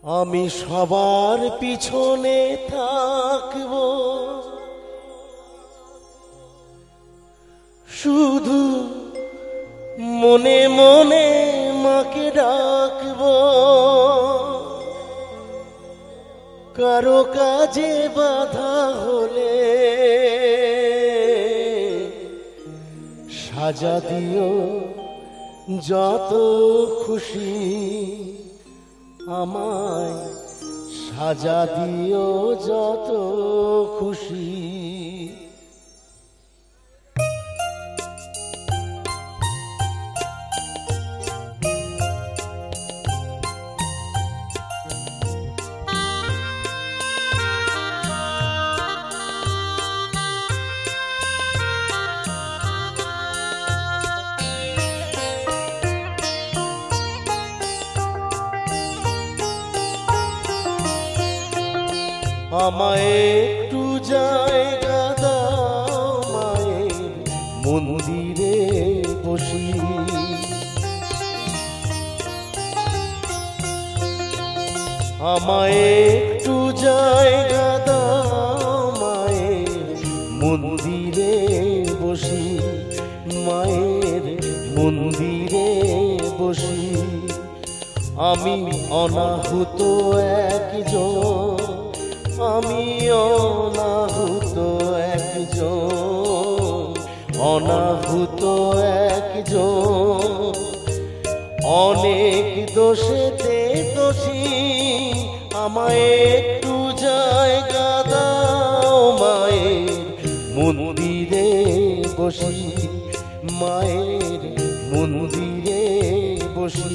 আমি সবার পিছনে থাকবো, শুধু মনে মনে মাকে ডাকবো। কারো কাজে বাধা হলে সাজা দিও যত খুশি, আমায় সাজা দিও যত খুশি। আমায় একটু জায়গা দাও মায়ের মন্দিরে বসি, আমায় একটু জায়গা দাও মায়ের মন্দিরে বসি, মায়ের মন্দিরে বসি। আমি অনাহুত একজন, আমি অনাহুত একজন, অনাহুত একজন। অনেক দোষেতে দোষী, আমায় একটু জায়গা দাও মায়ের মন্দিরে বসি, মায়ের মন্দিরে বসি।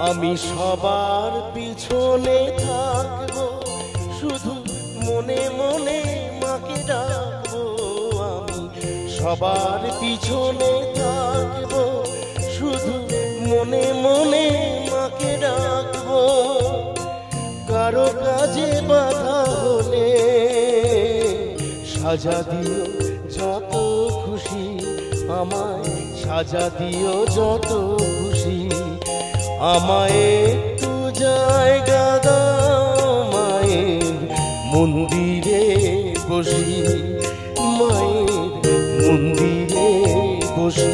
আমি সবার পিছনে থাকবো, শুধু মনে মনে মাকে ডাকবো। আমি সবার পিছনে থাকবো, শুধু মনে মনে মাকে ডাকবো। কারো কাজে বাধা হলে সাজা দিও যত খুশি, আমায় সাজা দিও যত খুশি। আমায় একটু জায়গা দাও মায়ের মন্দিরে বসি, মায়ের মন্দিরে বসি।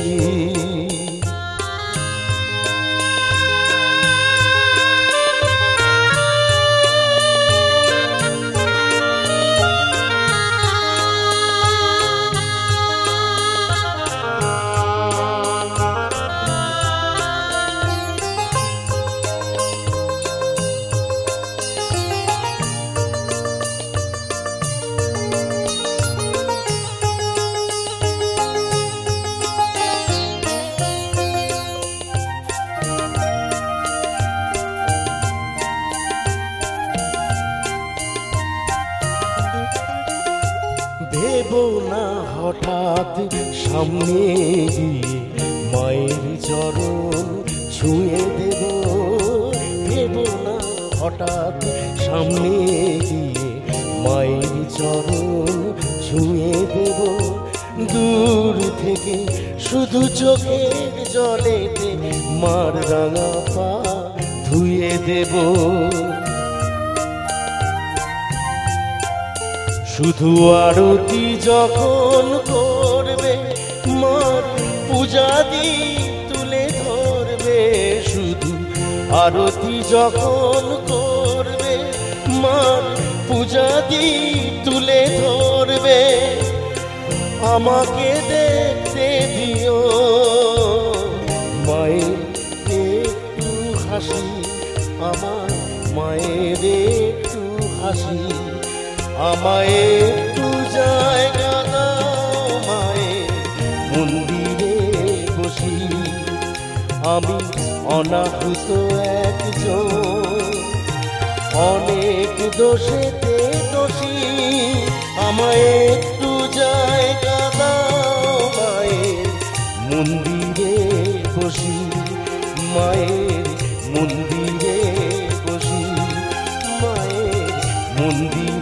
ভেবো না হঠাৎ সামনে গিয়ে মায়ের চরণ ছুঁয়ে দেব, ভেবো না হঠাৎ সামনে গিয়ে মায়ের চরণ ছুঁয়ে দেব। দূর থেকে শুধু চোখের জলেতে মার রাঙা পা ধুয়ে দেব। শুধু আরতি যখন করবে মার পূজা দি তুলে ধরবে, শুধু আরতি যখন করবে মার পূজা দি তুলে ধরবে। আমাকে দেখতে দিও মায়ের একটু হাসি, আমার মায়ের একটু হাসি। আমায় একটু অনাহুত একজন, অনেক দোষেতে দোষী, আমায় একটু জায়গা দাও মায়ের মন্দিরে বসি, মায়ের মন্দিরে বসি, মায়ের মন্দিরে